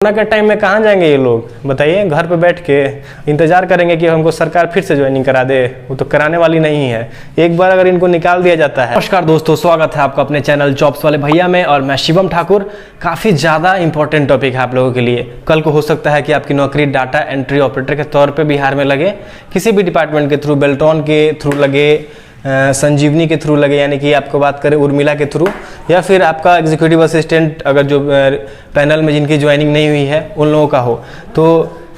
Corona के time में कहाँ जाएंगे ये लोग बताइए। घर पे बैठ के इंतजार करेंगे कि हमको सरकार फिर से ज्वाइनिंग करा दे, वो तो कराने वाली नहीं है। एक बार अगर इनको निकाल दिया जाता है। नमस्कार दोस्तों, स्वागत है आपका अपने चैनल जॉब्स वाले भैया में और मैं शिवम ठाकुर। काफ़ी ज़्यादा इंपॉर्टेंट टॉपिक है आप लोगों के लिए। कल को हो सकता है कि आपकी नौकरी डाटा एंट्री ऑपरेटर के तौर पर बिहार में लगे, किसी भी डिपार्टमेंट के थ्रू, बेल्ट्रॉन के थ्रू लगे, संजीवनी के थ्रू लगे, यानी कि आपको बात करें उर्मिला के थ्रू, या फिर आपका एग्जीक्यूटिव असिस्टेंट अगर जो पैनल में जिनकी ज्वाइनिंग नहीं हुई है उन लोगों का हो। तो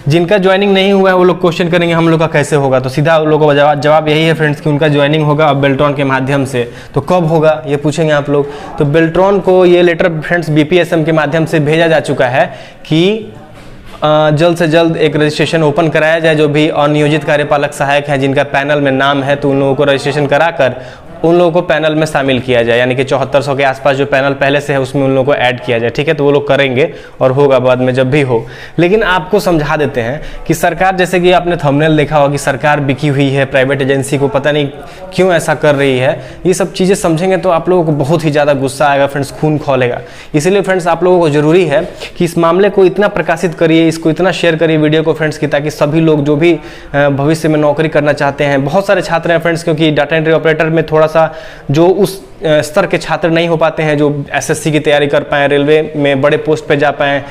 जिनका ज्वाइनिंग नहीं हुआ है वो लोग क्वेश्चन करेंगे हम लोग का कैसे होगा। तो सीधा उन लोगों का जवाब यही है फ्रेंड्स कि उनका ज्वाइनिंग होगा अब बेल्ट्रॉन के माध्यम से। तो कब होगा ये पूछेंगे आप लोग। तो बेल्ट्रॉन को ये लेटर फ्रेंड्स BPSM के माध्यम से भेजा जा चुका है कि जल्द से जल्द एक रजिस्ट्रेशन ओपन कराया जाए। जो भी अनियोजित कार्यपालक सहायक हैं जिनका पैनल में नाम है, तो उन लोगों को रजिस्ट्रेशन कराकर उन लोगों को पैनल में शामिल किया जाए, यानी कि 7400 के आसपास जो पैनल पहले से है उसमें उन लोगों को ऐड किया जाए। ठीक है, तो वो लोग करेंगे और होगा बाद में जब भी हो। लेकिन आपको समझा देते हैं कि सरकार, जैसे कि आपने थंबनेल देखा होगा कि सरकार बिकी हुई है, प्राइवेट एजेंसी को पता नहीं क्यों ऐसा कर रही है। ये सब चीज़ें समझेंगे तो आप लोगों को बहुत ही ज़्यादा गुस्सा आएगा फ्रेंड्स, खून खौलेगा। इसीलिए फ्रेंड्स आप लोगों को ज़रूरी है कि इस मामले को इतना प्रकाशित करिए, इसको इतना शेयर करिए वीडियो को फ्रेंड्स, की ताकि सभी लोग जो भी भविष्य में नौकरी करना चाहते हैं, बहुत सारे छात्र हैं फ्रेंड्स, क्योंकि डाटा एंट्री ऑपरेटर में थोड़ा सा जो उस स्तर के छात्र नहीं हो पाते हैं जो SSC की तैयारी कर पाएँ, रेलवे में बड़े पोस्ट पे जा पाएँ,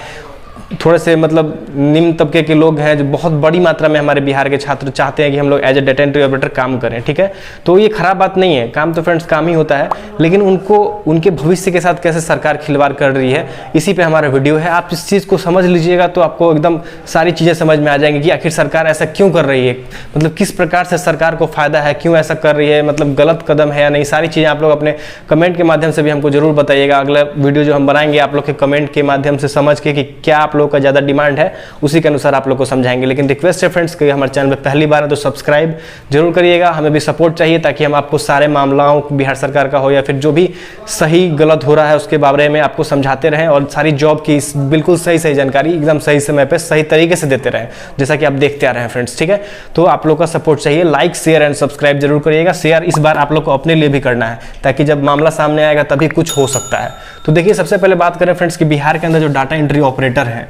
थोड़े से मतलब निम्न तबके के लोग हैं, जो बहुत बड़ी मात्रा में हमारे बिहार के छात्र चाहते हैं कि हम लोग as a data entry operator काम करें। ठीक है, तो ये खराब बात नहीं है, काम तो फ्रेंड्स काम ही होता है, लेकिन उनको उनके भविष्य के साथ कैसे सरकार खिलवाड़ कर रही है, इसी पे हमारा वीडियो है। आप इस चीज़ को समझ लीजिएगा तो आपको एकदम सारी चीज़ें समझ में आ जाएंगी कि आखिर सरकार ऐसा क्यों कर रही है, मतलब किस प्रकार से सरकार को फायदा है, क्यों ऐसा कर रही है, मतलब गलत कदम है या नहीं। सारी चीज़ें आप लोग अपने कमेंट के माध्यम से भी हमको जरूर बताइएगा। अगला वीडियो जो हम बनाएंगे आप लोग के कमेंट के माध्यम से समझ के कि क्या आप लोग का ज़्यादा डिमांड है, उसी के अनुसार आप लोग को समझाएंगे। लेकिन रिक्वेस्ट है फ्रेंड्स कि हमारे चैनल पे पहली बार है तो सब्सक्राइब जरूर करिएगा। हमें भी सपोर्ट चाहिए ताकि हम आपको सारे मामलों, बिहार सरकार का हो या फिर जो भी सही गलत हो रहा है उसके बारे में आपको समझाते रहें और सारी जॉब की बिल्कुल सही जानकारी एकदम सही समय पे सही तरीके से देते रहें, जैसा कि आप देखते आ रहे हैं फ्रेंड्स। ठीक है, तो आप लोग का सपोर्ट चाहिए। लाइक, शेयर एंड सब्सक्राइब जरूर करिएगा। शेयर इस बार आप लोग को अपने लिए भी करना है, ताकि जब मामला सामने आएगा तभी कुछ हो सकता है। तो देखिए, सबसे पहले बात करें फ्रेंड्स कि बिहार के अंदर जो डाटा एंट्री ऑपरेटर हैं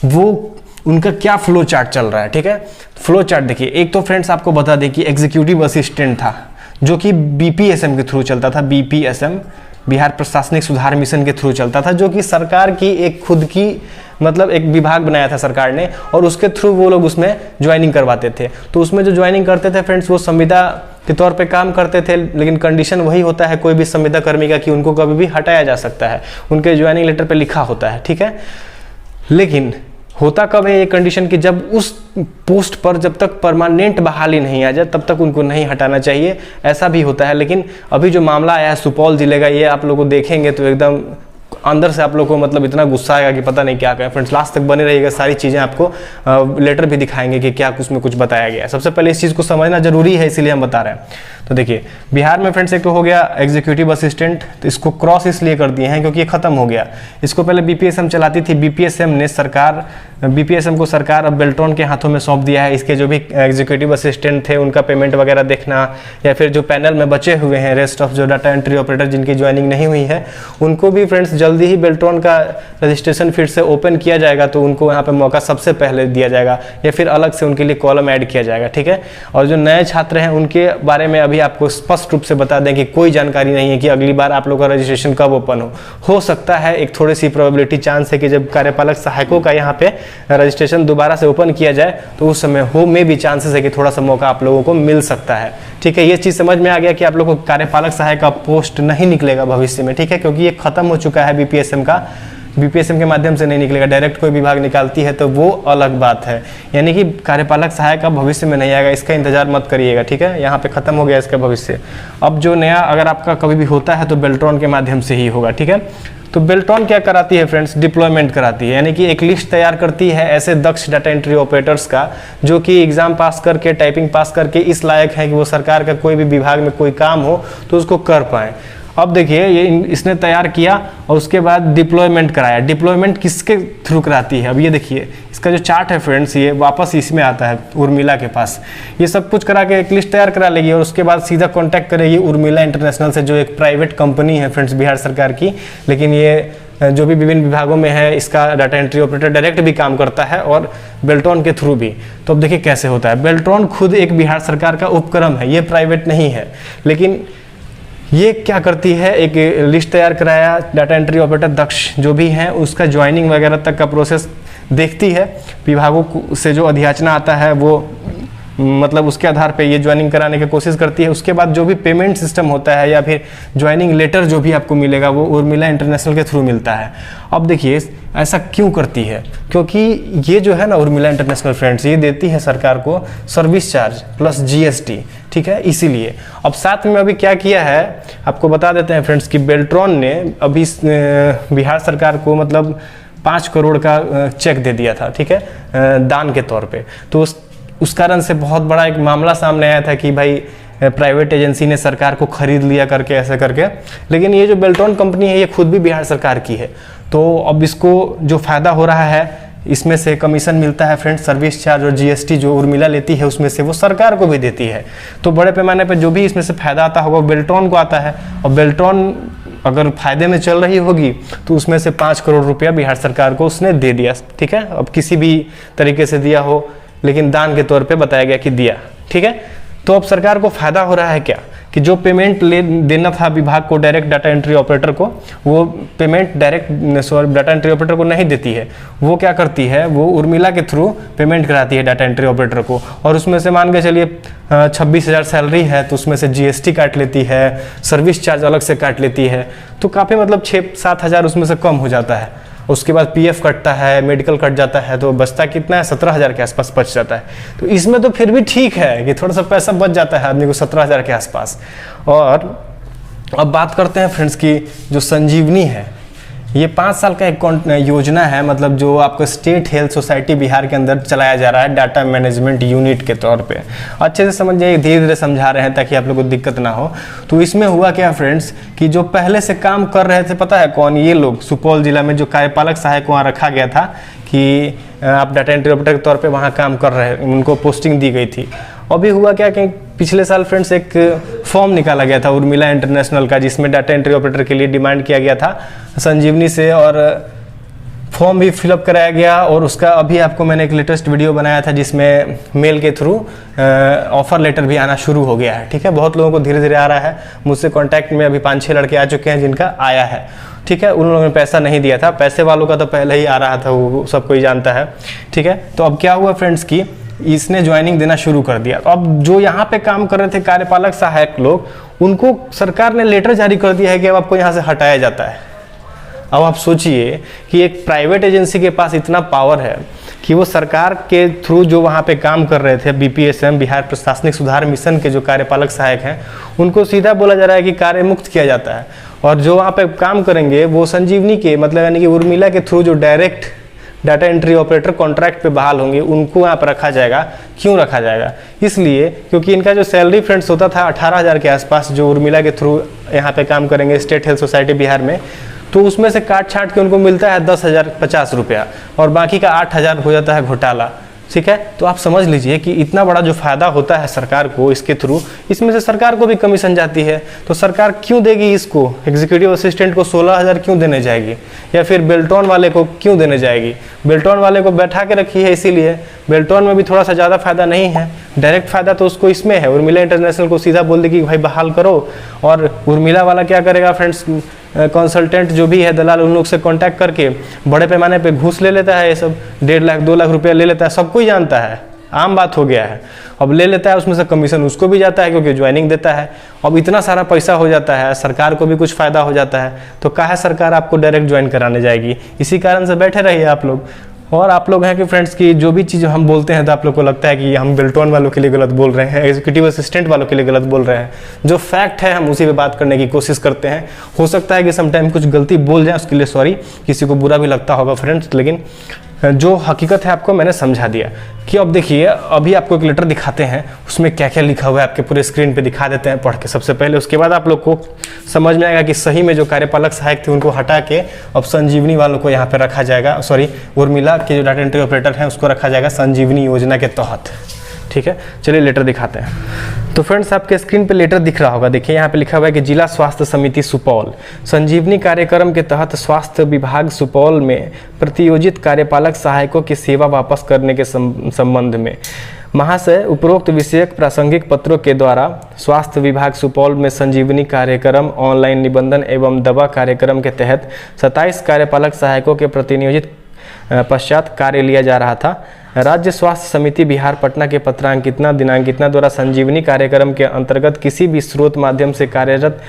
वो उनका क्या फ्लो चार्ट चल रहा है। ठीक है, फ्लो चार्ट देखिए। एक तो फ्रेंड्स आपको बता दें कि एग्जीक्यूटिव असिस्टेंट था जो कि BPSM के थ्रू चलता था। BPSM बिहार प्रशासनिक सुधार मिशन के थ्रू चलता था, जो कि सरकार की एक खुद की मतलब एक विभाग बनाया था सरकार ने, और उसके थ्रू वो लोग उसमें ज्वाइनिंग करवाते थे। तो उसमें जो ज्वाइनिंग करते थे फ्रेंड्स वो संविदा के तौर पे काम करते थे, लेकिन कंडीशन वही होता है कोई भी संविदा कर्मी का कि उनको कभी भी हटाया जा सकता है, उनके ज्वाइनिंग लेटर पे लिखा होता है। ठीक है, लेकिन होता कब है ये कंडीशन कि जब उस पोस्ट पर जब तक परमानेंट बहाली नहीं आ जाए तब तक उनको नहीं हटाना चाहिए, ऐसा भी होता है। लेकिन अभी जो मामला आया है सुपौल जिले का, ये आप लोगों को देखेंगे तो एकदम अंदर से आप लोगों को मतलब इतना गुस्सा आएगा कि पता नहीं क्या कहें। फ्रेंड्स लास्ट तक बने रहिएगा, सारी चीज़ें आपको लेटर भी दिखाएंगे कि क्या उसमें कुछ बताया गया है। सबसे पहले इस चीज़ को समझना जरूरी है, इसीलिए हम बता रहे हैं। तो देखिए, बिहार में फ्रेंड्स एक तो हो गया एग्जीक्यूटिव असिस्टेंट, तो इसको क्रॉस इसलिए कर दिए हैं क्योंकि ये खत्म हो गया। इसको पहले BPSM चलाती थी, BPSM को सरकार अब बेल्ट्रॉन के हाथों में सौंप दिया है। इसके जो भी एग्जीक्यूटिव असिस्टेंट थे उनका पेमेंट वगैरह देखना, या फिर जो पैनल में बचे हुए हैं रेस्ट ऑफ जो डाटा एंट्री ऑपरेटर जिनकी ज्वाइनिंग नहीं हुई है, उनको भी फ्रेंड्स जल्दी ही बेल्ट्रॉन का रजिस्ट्रेशन फिर से ओपन किया जाएगा, तो उनको यहाँ पे मौका सबसे पहले दिया जाएगा, या फिर अलग से उनके लिए कॉलम ऐड किया जाएगा। ठीक है, और जो नए छात्र हैं उनके बारे में अभी आपको स्पष्ट रूप से बता दें कि कोई जानकारी नहीं है कि अगली बार आप लोग का रजिस्ट्रेशन कब ओपन हो सकता है एक थोड़ी सी प्रोबेबिलिटी चांस है कि जब कार्यपालक सहायकों का यहाँ पे रजिस्ट्रेशन दोबारा से ओपन किया जाए तो उस समय में भी चांसेस है कि थोड़ा सा मौका आप लोगों को मिल सकता है। ठीक है, ये चीज़ समझ में आ गया कि आप लोगों को कार्यपालक सहायक का पोस्ट नहीं निकलेगा भविष्य में। ठीक है, क्योंकि ये खत्म हो चुका है BPSM का, BPSM के माध्यम से नहीं निकलेगा, डायरेक्ट कोई विभाग निकालती है तो वो अलग बात है। यानी कि कार्यपालक सहायक का भविष्य में नहीं आएगा, इसका इंतजार मत करिएगा। ठीक है, यहाँ पे खत्म हो गया इसका भविष्य। अब जो नया अगर आपका कभी भी होता है तो बेल्ट्रॉन के माध्यम से ही होगा। ठीक है, तो बेल्ट्रॉन क्या कराती है फ्रेंड्स, डिप्लॉयमेंट कराती है, यानी कि एक लिस्ट तैयार करती है ऐसे दक्ष डाटा एंट्री ऑपरेटर्स का जो कि एग्जाम पास करके, टाइपिंग पास करके इस लायक है कि वो सरकार का कोई भी विभाग में कोई काम हो तो उसको कर पाएँ। अब देखिए, ये इसने तैयार किया और उसके बाद डिप्लॉयमेंट कराया। डिप्लॉयमेंट किसके थ्रू कराती है, अब ये देखिए इसका जो चार्ट है फ्रेंड्स, ये वापस इसमें आता है उर्मिला के पास। ये सब कुछ करा के एक लिस्ट तैयार करा लेगी और उसके बाद सीधा कांटेक्ट करेगी उर्मिला इंटरनेशनल से, जो एक प्राइवेट कंपनी है फ्रेंड्स बिहार सरकार की, लेकिन ये जो भी विभिन्न विभागों में है इसका डाटा एंट्री ऑपरेटर डायरेक्ट भी काम करता है और बेल्ट्रॉन के थ्रू भी। तो अब देखिए कैसे होता है। बेल्ट्रॉन खुद एक बिहार सरकार का उपक्रम है, ये प्राइवेट नहीं है, लेकिन ये क्या करती है, एक लिस्ट तैयार कराया, डाटा एंट्री ऑपरेटर दक्ष जो भी हैं उसका ज्वाइनिंग वगैरह तक का प्रोसेस देखती है, विभागों से जो अधियाचना आता है वो मतलब उसके आधार पे ये ज्वाइनिंग कराने की कोशिश करती है। उसके बाद जो भी पेमेंट सिस्टम होता है या फिर ज्वाइनिंग लेटर जो भी आपको मिलेगा वो उर्मिला इंटरनेशनल के थ्रू मिलता है। अब देखिए ऐसा क्यों करती है, क्योंकि ये जो है ना उर्मिला इंटरनेशनल फ्रेंड्स, ये देती है सरकार को सर्विस चार्ज प्लस जीएसटी, ठीक है, इसीलिए। अब साथ में अभी क्या किया है आपको बता देते हैं फ्रेंड्स कि बेल्ट्रॉन ने अभी बिहार सरकार को मतलब 5 करोड़ का चेक दे दिया था, ठीक है, दान के तौर पे। तो उस कारण से बहुत बड़ा एक मामला सामने आया था कि भाई प्राइवेट एजेंसी ने सरकार को खरीद लिया करके, ऐसे करके। लेकिन ये जो बेल्ट्रॉन कंपनी है ये खुद भी बिहार सरकार की है, तो अब इसको जो फायदा हो रहा है इसमें से कमीशन मिलता है फ्रेंड्स, सर्विस चार्ज और जीएसटी जो उर्मिला लेती है उसमें से वो सरकार को भी देती है। तो बड़े पैमाने पर जो भी इसमें से फायदा आता होगा वो बेल्ट्रॉन को आता है, और बेल्ट्रॉन अगर फायदे में चल रही होगी तो उसमें से 5 करोड़ रुपया बिहार सरकार को उसने दे दिया, ठीक है। अब किसी भी तरीके से दिया हो, लेकिन दान के तौर पे बताया गया कि दिया, ठीक है। तो अब सरकार को फायदा हो रहा है क्या कि जो पेमेंट देना था विभाग को डायरेक्ट डाटा एंट्री ऑपरेटर को, वो payment direct data entry operator को नहीं देती है, वो क्या करती है, वो उर्मिला के थ्रू पेमेंट कराती है डाटा एंट्री ऑपरेटर को। और उसमें से मान के चलिए 26,000 सैलरी है तो उसमें से जीएसटी काट लेती है, सर्विस चार्ज अलग से काट लेती है, तो काफ़ी मतलब 6-7 हज़ार उसमें से कम हो जाता है। उसके बाद पीएफ कटता है, मेडिकल कट जाता है, तो बचता कितना है, 17,000 के आसपास बच जाता है। तो इसमें तो फिर भी ठीक है कि थोड़ा सा पैसा बच जाता है आदमी को 17,000 के आसपास। और अब बात करते हैं फ्रेंड्स की जो संजीवनी है, ये 5 साल का एक योजना है, मतलब जो आपको स्टेट हेल्थ सोसाइटी बिहार के अंदर चलाया जा रहा है डाटा मैनेजमेंट यूनिट के तौर पे। अच्छे से समझ जाइए, धीरे धीरे समझा रहे हैं ताकि आप लोगों को दिक्कत ना हो। तो इसमें हुआ क्या फ्रेंड्स कि जो पहले से काम कर रहे थे, पता है कौन, ये लोग सुपौल जिला में जो कार्यपालक सहायक वहाँ रखा गया था कि आप डाटा एंट्री ऑपरेटर के तौर पे वहाँ काम कर रहे हैं, उनको पोस्टिंग दी गई थी। अभी हुआ क्या कि पिछले साल फ्रेंड्स एक फॉर्म निकाला गया था उर्मिला इंटरनेशनल का, जिसमें डाटा एंट्री ऑपरेटर के लिए डिमांड किया गया था संजीवनी से, और फॉर्म भी फिलअप कराया गया। और उसका अभी आपको मैंने एक लेटेस्ट वीडियो बनाया था जिसमें मेल के थ्रू ऑफर लेटर भी आना शुरू हो गया है, ठीक है। बहुत लोगों को धीरे धीरे आ रहा है, मुझसे कॉन्टैक्ट में अभी 5-6 लड़के आ चुके हैं जिनका आया है, ठीक है। उन लोगों ने पैसा नहीं दिया था, पैसे वालों का तो पहले ही आ रहा था, वो सब कोई जानता है, ठीक है। तो अब क्या हुआ फ्रेंड्स की इसने ज्वाइनिंग देना शुरू कर दिया। तो अब जो यहाँ पे काम कर रहे थे कार्यपालक सहायक लोग, उनको सरकार ने लेटर जारी कर दिया है कि अब आपको यहाँ से हटाया जाता है। अब आप सोचिए कि एक प्राइवेट एजेंसी के पास इतना पावर है कि वो सरकार के थ्रू जो वहाँ पे काम कर रहे थे, बीपीएसएम बिहार प्रशासनिक सुधार मिशन के जो कार्यपालक सहायक हैं, उनको सीधा बोला जा रहा है कि कार्य मुक्त किया जाता है। और जो वहाँ पे काम करेंगे वो संजीवनी के मतलब यानी कि उर्मिला के थ्रू जो direct data entry operator contract पे बहाल होंगे उनको यहाँ पर रखा जाएगा। क्यों रखा जाएगा? इसलिए क्योंकि इनका जो सैलरी फ्रेंड्स होता था 18,000 के आसपास, जो उर्मिला के थ्रू यहाँ पे काम करेंगे स्टेट हेल्थ सोसाइटी बिहार में, तो उसमें से काट छाट के उनको मिलता है 10,050 रुपया, और बाकी का 8,000 हो जाता है घोटाला, ठीक है। तो आप समझ लीजिए कि इतना बड़ा जो फायदा होता है सरकार को इसके थ्रू, इसमें से सरकार को भी कमीशन जाती है। तो सरकार क्यों देगी इसको, एग्जीक्यूटिव असिस्टेंट को 16,000 क्यों देने जाएगी, या फिर बेल्ट्रॉन वाले को क्यों देने जाएगी? बेल्ट्रॉन वाले को बैठा के रखी है इसीलिए। बेल्ट्रॉन में भी थोड़ा सा ज़्यादा फायदा नहीं है, डायरेक्ट फायदा तो उसको इसमें है। उर्मिला इंटरनेशनल को सीधा बोल देगी कि भाई बहाल करो, और उर्मिला वाला क्या करेगा फ्रेंड्स, कंसल्टेंट जो भी है दलाल, उन लोग से कांटेक्ट करके बड़े पैमाने पे घूस ले लेता है। ये सब 1.5 लाख 2 लाख रुपया ले लेता है, सबको ही जानता है, आम बात हो गया है। अब ले लेता है, उसमें से कमीशन उसको भी जाता है क्योंकि ज्वाइनिंग देता है। अब इतना सारा पैसा हो जाता है, सरकार को भी कुछ फायदा हो जाता है, तो काहे सरकार आपको डायरेक्ट ज्वाइन कराने जाएगी? इसी कारण से बैठे रहिए आप लोग। और आप लोग हैं कि फ्रेंड्स की जो भी चीज़ हम बोलते हैं तो आप लोग को लगता है कि हम बेल्ट्रॉन वालों के लिए गलत बोल रहे हैं, एग्जीक्यूटिव असिस्टेंट वालों के लिए गलत बोल रहे हैं। जो फैक्ट है हम उसी पे बात करने की कोशिश करते हैं। हो सकता है कि समटाइम कुछ गलती बोल जाए, उसके लिए सॉरी, किसी को बुरा भी लगता होगा फ्रेंड्स, लेकिन जो हकीकत है आपको मैंने समझा दिया। कि अब देखिए, अभी आपको एक लेटर दिखाते हैं, उसमें क्या क्या लिखा हुआ है आपके पूरे स्क्रीन पे दिखा देते हैं पढ़ के सबसे पहले। उसके बाद आप लोग को समझ में आएगा कि सही में जो कार्यपालक सहायक थे उनको हटा के अब संजीवनी वालों को यहाँ पे रखा जाएगा, सॉरी उर्मिला के जो डाटा एंट्री ऑपरेटर हैं उसको रखा जाएगा संजीवनी योजना के तहत, ठीक ठीक है, चलिए लेटर दिखाते हैं। तो फ्रेंड्स आपके स्क्रीन पे लेटर दिख रहा होगा, देखिए यहाँ पे लिखा हुआ है कि जिला स्वास्थ्य समिति सुपौल संजीवनी कार्यक्रम के तहत स्वास्थ्य विभाग सुपौल में प्रतियोजित कार्यपालक सहायकों की सेवा वापस करने के संबंध में महाशय उपरोक्त विषयक प्रासंगिक पत्रों के द्वारा स्वास्थ्य विभाग सुपौल में संजीवनी कार्यक्रम ऑनलाइन निबंधन एवं दवा कार्यक्रम के तहत 27 कार्यपालक सहायकों के प्रतिनियोजित पश्चात कार्य लिया जा रहा था। राज्य स्वास्थ्य समिति बिहार पटना के पत्रांक इतना दिनांक इतना द्वारा संजीवनी कार्यक्रम के अंतर्गत किसी भी स्रोत माध्यम से कार्यरत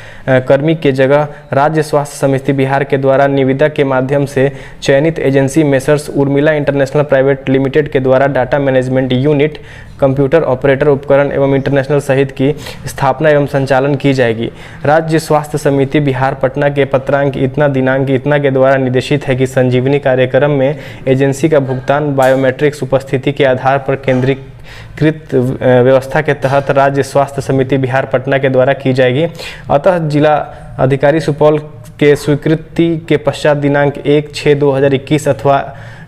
कर्मी के जगह राज्य स्वास्थ्य समिति बिहार के द्वारा निविदा के माध्यम से चयनित agency messrs Urmila international private limited के द्वारा data management unit computer operator उपकरण एवं इंटरनेशनल सहित की स्थापना एवं संचालन की जाएगी। राज्य स्वास्थ्य समिति बिहार पटना के पत्रांक इतना दिनांक इतना के द्वारा निर्देशित है कि संजीवनी कार्यक्रम में एजेंसी का भुगतान बायोमेट्रिक्स उपस्थिति के आधार पर केंद्रीकृत व्यवस्था के तहत राज्य स्वास्थ्य समिति बिहार पटना के द्वारा की जाएगी। अतः जिला अधिकारी सुपौल के स्वीकृति के पश्चात दिनांक 1/6/2021 अथवा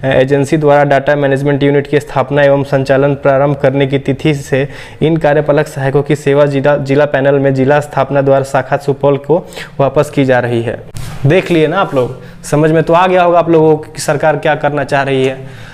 एजेंसी द्वारा डाटा मैनेजमेंट यूनिट की स्थापना एवं संचालन प्रारंभ करने की तिथि से इन कार्यपालक सहायकों की सेवा जिला पैनल में जिला स्थापना द्वारा शाखा सुपौल को वापस की जा रही है। देख लिए ना आप लोग, समझ में तो आ गया होगा आप लोगों को कि सरकार क्या करना चाह रही है।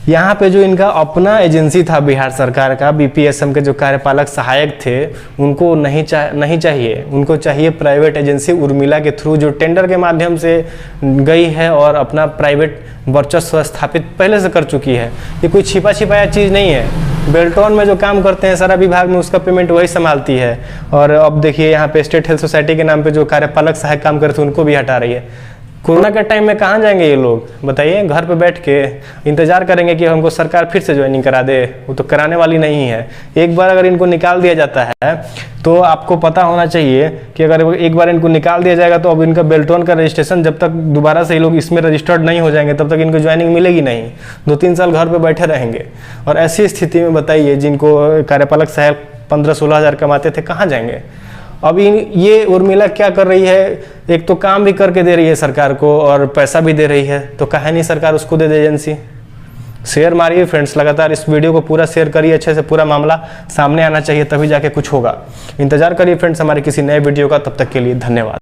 यहाँ पे जो इनका अपना एजेंसी था बिहार सरकार का, बीपीएसएम के जो कार्यपालक सहायक थे, उनको नहीं चाहिए, उनको चाहिए प्राइवेट एजेंसी उर्मिला के थ्रू जो टेंडर के माध्यम से गई है और अपना प्राइवेट वर्चस्व स्थापित पहले से कर चुकी है। ये कोई छिपा छिपाया चीज़ नहीं है। बेल्टॉन में जो काम करते हैं सारा विभाग में, उसका पेमेंट वही संभालती है। और अब देखिए यहाँ पे स्टेट हेल्थ सोसाइटी के नाम पे जो कार्यपालक सहायक काम करते थे उनको भी हटा रही है। कोरोना के टाइम में कहाँ जाएंगे ये लोग बताइए? घर पे बैठ के इंतजार करेंगे कि हमको सरकार फिर से ज्वाइनिंग करा दे, वो तो कराने वाली नहीं है। एक बार अगर इनको निकाल दिया जाता है तो आपको पता होना चाहिए कि अगर एक बार इनको निकाल दिया जाएगा तो अब इनका बेल्टॉन का रजिस्ट्रेशन जब तक दोबारा से ये लोग इसमें रजिस्टर्ड नहीं हो जाएंगे तब तक इनको ज्वाइनिंग मिलेगी नहीं। 2-3 साल घर पे बैठे रहेंगे। और ऐसी स्थिति में बताइए जिनको कार्यपालक सहायक 15-16 हज़ार कमाते थे कहाँ जाएंगे? अब ये उर्मिला क्या कर रही है? एक तो काम भी करके दे रही है सरकार को और पैसा भी दे रही है, तो काहे नहीं सरकार उसको दे दे एजेंसी। शेयर मारिए फ्रेंड्स, लगातार इस वीडियो को पूरा शेयर करिए, अच्छे से पूरा मामला सामने आना चाहिए, तभी जाके कुछ होगा। इंतजार करिए फ्रेंड्स हमारे किसी नए वीडियो का, तब तक के लिए धन्यवाद।